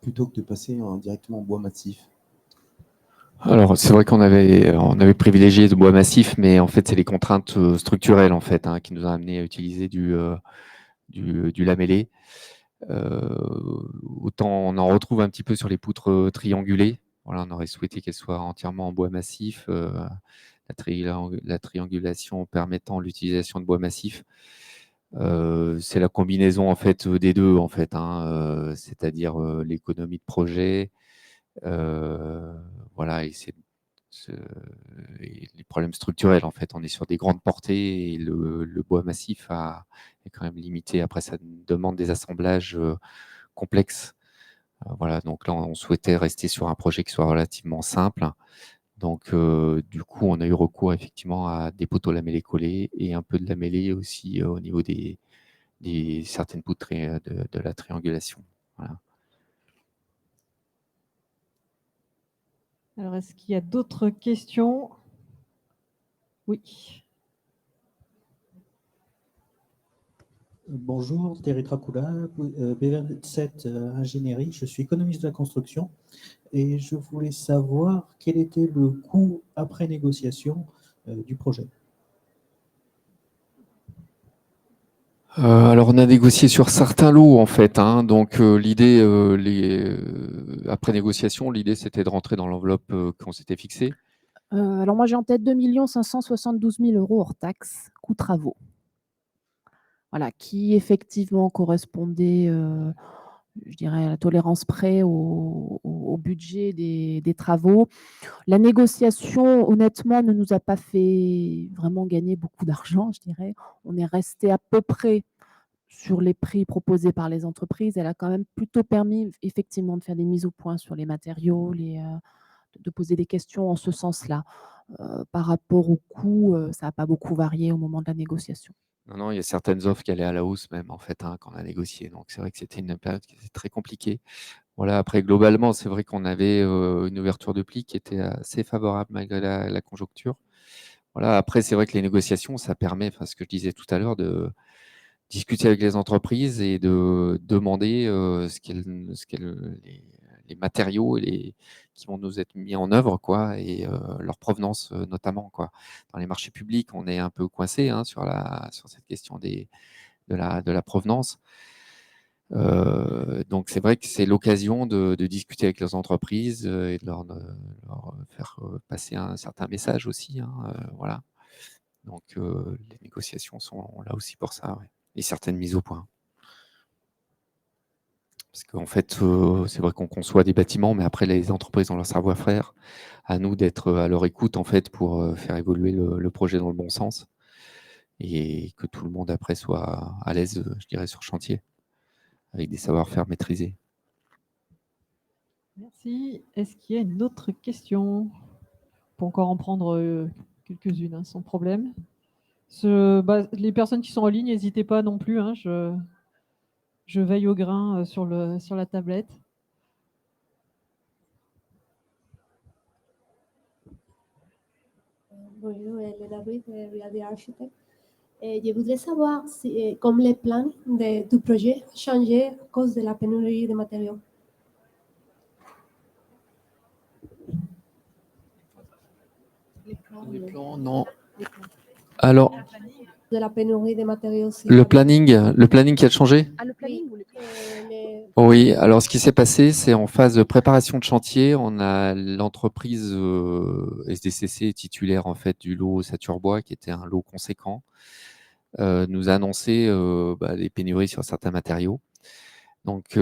plutôt que de passer directement en bois massif. Alors, c'est vrai qu'on avait privilégié le bois massif, mais en fait, c'est les contraintes structurelles en fait, hein, qui nous ont amené à utiliser du lamellé. Autant on en retrouve un petit peu sur les poutres triangulées. Voilà, on aurait souhaité qu'elles soient entièrement en bois massif. La triangulation permettant l'utilisation de bois massif. C'est la combinaison en fait des deux en fait, hein, c'est-à-dire l'économie de projet, voilà, et les problèmes structurels en fait. On est sur des grandes portées et le bois massif est quand même limité. Après, ça demande des assemblages complexes. Voilà, donc là, on souhaitait rester sur un projet qui soit relativement simple. Donc, du coup, on a eu recours effectivement à des poteaux lamellés collés et un peu de lamellé aussi au niveau des certaines poutres de la triangulation. Voilà. Alors, est-ce qu'il y a d'autres questions? Oui. Bonjour, Thierry Tracula, BV7 Ingénierie. Je suis économiste de la construction et je voulais savoir quel était le coût après négociation du projet. Alors, on a négocié sur certains lots, en fait, hein. Donc, l'idée, après négociation, l'idée, c'était de rentrer dans l'enveloppe qu'on s'était fixée. Alors moi, j'ai en tête 2 572 000 € hors taxes, coûts travaux. Voilà, qui effectivement correspondait je dirais, à la tolérance près au budget des travaux. La négociation, honnêtement, ne nous a pas fait vraiment gagner beaucoup d'argent, je dirais. On est resté à peu près sur les prix proposés par les entreprises. Elle a quand même plutôt permis effectivement de faire des mises au point sur les matériaux, de poser des questions en ce sens-là. Par rapport au coût, ça n'a pas beaucoup varié au moment de la négociation. Non, non, il y a certaines offres qui allaient à la hausse même, en fait, hein, quand on a négocié. Donc, c'est vrai que c'était une période qui était très compliquée. Voilà, après, globalement, c'est vrai qu'on avait une ouverture de pli qui était assez favorable malgré la conjoncture. Voilà, après, c'est vrai que les négociations, ça permet, enfin, ce que je disais tout à l'heure, de discuter avec les entreprises et de demander les matériaux qui vont nous être mis en œuvre, quoi, et leur provenance notamment, quoi. Dans les marchés publics, on est un peu coincé hein, sur cette question de la provenance. Donc c'est vrai que c'est l'occasion de discuter avec les entreprises et de leur faire passer un certain message aussi, hein, voilà. Donc les négociations sont là aussi pour ça, ouais. Et certaines mises au point. Parce qu'en fait, c'est vrai qu'on conçoit des bâtiments, mais après les entreprises ont leur savoir-faire. À nous d'être à leur écoute en fait pour faire évoluer le projet dans le bon sens et que tout le monde après soit à l'aise, je dirais, sur chantier, avec des savoir-faire maîtrisés. Merci. Est-ce qu'il y a une autre question? On peut encore en prendre quelques-unes, hein, sans problème. Les personnes qui sont en ligne, n'hésitez pas non plus. Hein, je veille au grain sur la tablette. Bonjour, Elena Ruiz de Reality Architect. Je voudrais savoir si, comme les plans du projet ont changé à cause de la pénurie de matériaux. Les plans, non. Alors, De la pénurie de matériaux. le planning qui a changé? Ah, le planning Oui, Oui, alors ce qui s'est passé, c'est en phase de préparation de chantier, on a l'entreprise SDCC titulaire en fait du lot Saturbois, qui était un lot conséquent, nous a annoncé les pénuries sur certains matériaux. Donc,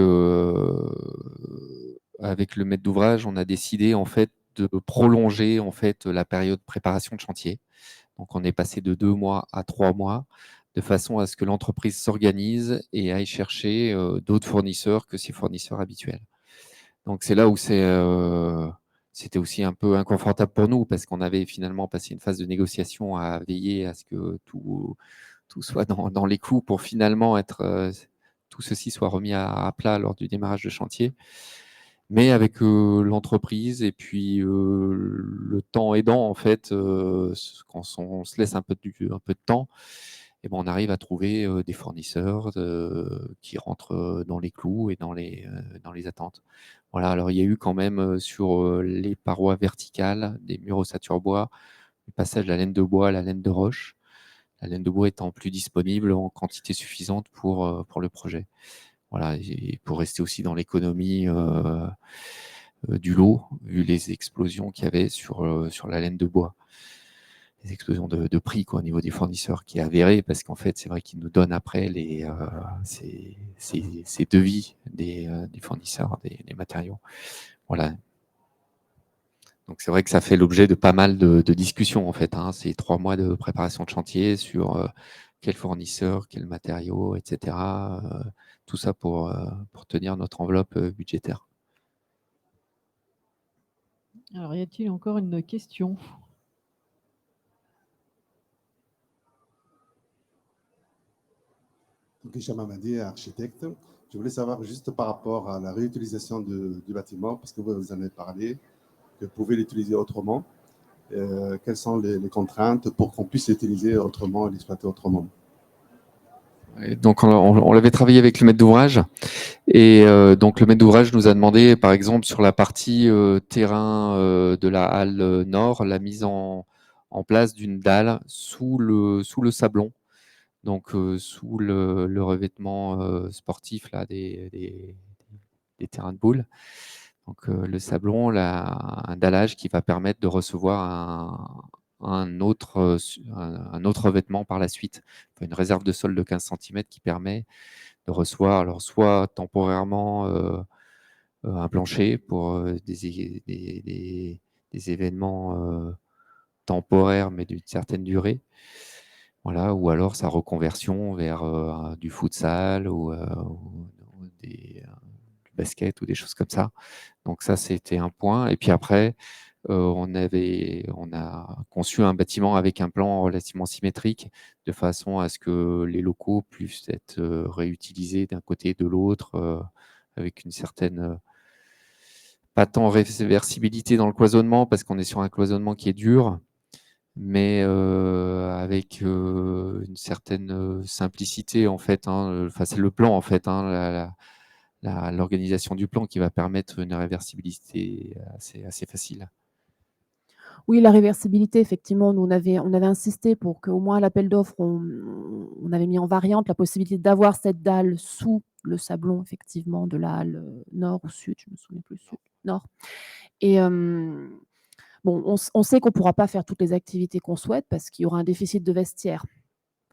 avec le maître d'ouvrage, on a décidé en fait de prolonger en fait la période de préparation de chantier. Donc, on est passé de 2 mois à 3 mois, de façon à ce que l'entreprise s'organise et aille chercher d'autres fournisseurs que ses fournisseurs habituels. Donc, c'est là où c'était aussi un peu inconfortable pour nous, parce qu'on avait finalement passé une phase de négociation à veiller à ce que tout soit dans les clous pour finalement tout ceci soit remis à plat lors du démarrage de chantier. Mais avec l'entreprise et puis le temps aidant, en fait, quand on se laisse un peu de temps, et ben, on arrive à trouver des fournisseurs qui rentrent dans les clous et dans les attentes. Voilà, alors il y a eu quand même sur les parois verticales des murs ossature-bois, le passage de la laine de bois à la laine de roche. La laine de bois étant plus disponible en quantité suffisante pour le projet. Voilà, et pour rester aussi dans l'économie du lot, vu les explosions qu'il y avait sur la laine de bois. Les explosions de prix quoi, au niveau des fournisseurs qui est avéré, parce qu'en fait, c'est vrai qu'ils nous donnent après ces devis des fournisseurs, des matériaux. Voilà. Donc c'est vrai que ça fait l'objet de pas mal de discussions en fait. Hein. C'est 3 mois de préparation de chantier sur quel fournisseur, quel matériau, etc. Tout ça pour tenir notre enveloppe budgétaire. Alors, y a-t-il encore une question? Donc, Hicham Hamadi, architecte. Je voulais savoir juste par rapport à la réutilisation du bâtiment, parce que vous en avez parlé, que vous pouvez l'utiliser autrement. Quelles sont les contraintes pour qu'on puisse l'utiliser autrement et l'exploiter autrement? Et donc, on l'avait travaillé avec le maître d'ouvrage. Et donc, le maître d'ouvrage nous a demandé, par exemple, sur la partie terrain de la halle nord, la mise en place d'une dalle sous le sablon. Donc, sous le revêtement sportif là, des terrains de boules. Donc, le sablon, un dallage qui va permettre de recevoir un autre revêtement par la suite. Enfin, une réserve de sol de 15 cm qui permet recevoir, alors soit temporairement un plancher pour des événements temporaires, mais d'une certaine durée. Voilà, ou alors sa reconversion vers du futsal ou du basket ou des choses comme ça. Donc ça, c'était un point. Et puis après, on a conçu un bâtiment avec un plan relativement symétrique, de façon à ce que les locaux puissent être réutilisés d'un côté et de l'autre, avec une certaine, pas tant réversibilité dans le cloisonnement, parce qu'on est sur un cloisonnement qui est dur, mais avec une certaine simplicité, en fait, hein. Enfin, c'est le plan, en fait, hein, l'organisation du plan qui va permettre une réversibilité assez facile. Oui, la réversibilité, effectivement, nous, on avait insisté pour qu'au moins à l'appel d'offres, on avait mis en variante la possibilité d'avoir cette dalle sous le sablon, effectivement, de la halle nord ou sud, je ne me souviens plus, sud, nord. Et bon, on sait qu'on ne pourra pas faire toutes les activités qu'on souhaite parce qu'il y aura un déficit de vestiaire.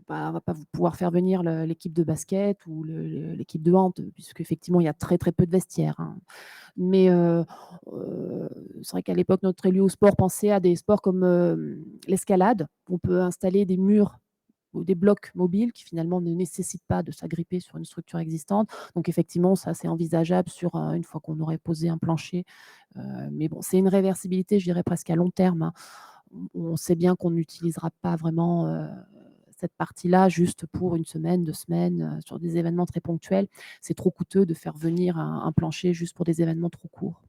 On va pas pouvoir faire venir l'équipe de basket ou l'équipe de hand, puisqu'effectivement, il y a très, très peu de vestiaires, hein. Mais c'est vrai qu'à l'époque, notre élu au sport pensait à des sports comme l'escalade. On peut installer des murs ou des blocs mobiles qui finalement ne nécessitent pas de s'agripper sur une structure existante. Donc effectivement, ça, c'est envisageable une fois qu'on aurait posé un plancher. Mais bon, c'est une réversibilité, je dirais presque à long terme, hein. On sait bien qu'on n'utilisera pas vraiment cette partie-là juste pour une semaine, 2 semaines, sur des événements très ponctuels. C'est trop coûteux de faire venir un plancher juste pour des événements trop courts.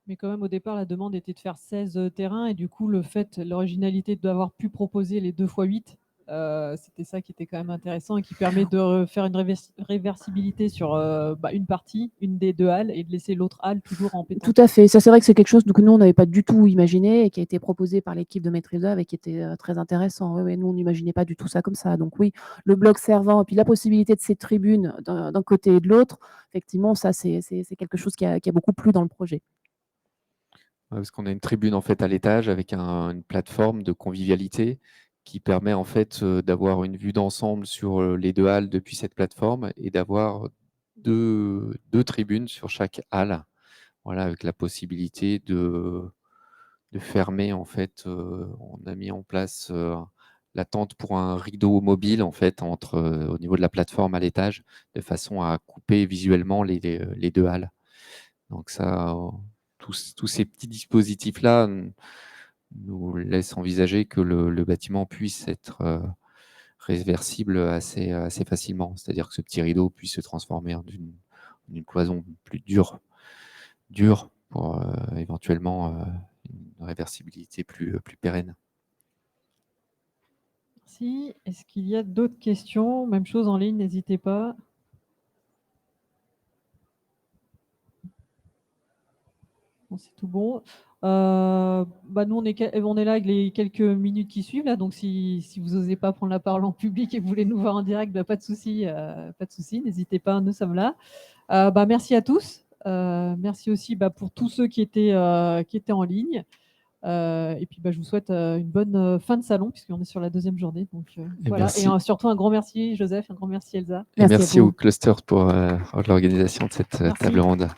Mais quand même, au départ, la demande était de faire 16 terrains et du coup, l'originalité d'avoir pu proposer les 2 x 8, c'était ça qui était quand même intéressant et qui permet de faire une réversibilité sur une partie, une des 2 halles, et de laisser l'autre halle toujours en pétanque. Tout à fait. Ça, c'est vrai que c'est quelque chose que nous, on n'avait pas du tout imaginé et qui a été proposé par l'équipe de maîtrise d'œuvre et qui était très intéressant. Oui, nous, on n'imaginait pas du tout ça comme ça. Donc oui, le bloc servant et puis la possibilité de ces tribunes d'un côté et de l'autre, effectivement, ça, c'est quelque chose qui a beaucoup plu dans le projet. Parce qu'on a une tribune en fait à l'étage avec une plateforme de convivialité qui permet en fait d'avoir une vue d'ensemble sur les 2 halles depuis cette plateforme et d'avoir deux tribunes sur chaque halle. Voilà, avec la possibilité de fermer en fait. On a mis en place la tente pour un rideau mobile en fait au niveau de la plateforme à l'étage, de façon à couper visuellement les 2 halles. Donc ça, tous ces petits dispositifs-là nous laissent envisager que le bâtiment puisse être réversible assez facilement. C'est-à-dire que ce petit rideau puisse se transformer en une cloison plus dure pour éventuellement une réversibilité plus pérenne. Merci. Est-ce qu'il y a d'autres questions? Même chose en ligne, n'hésitez pas. Bon, c'est tout bon. Nous, on est là avec les quelques minutes qui suivent, là, donc si vous n'osez pas prendre la parole en public et que vous voulez nous voir en direct, pas de souci, n'hésitez pas, nous sommes là. Merci à tous. Merci aussi pour tous ceux qui étaient en ligne. Et puis je vous souhaite une bonne fin de salon, puisqu'on est sur la 2e journée. Donc, voilà. Merci. Et surtout un grand merci Joseph, un grand merci Elsa. Et merci au cluster pour l'organisation de cette table ronde.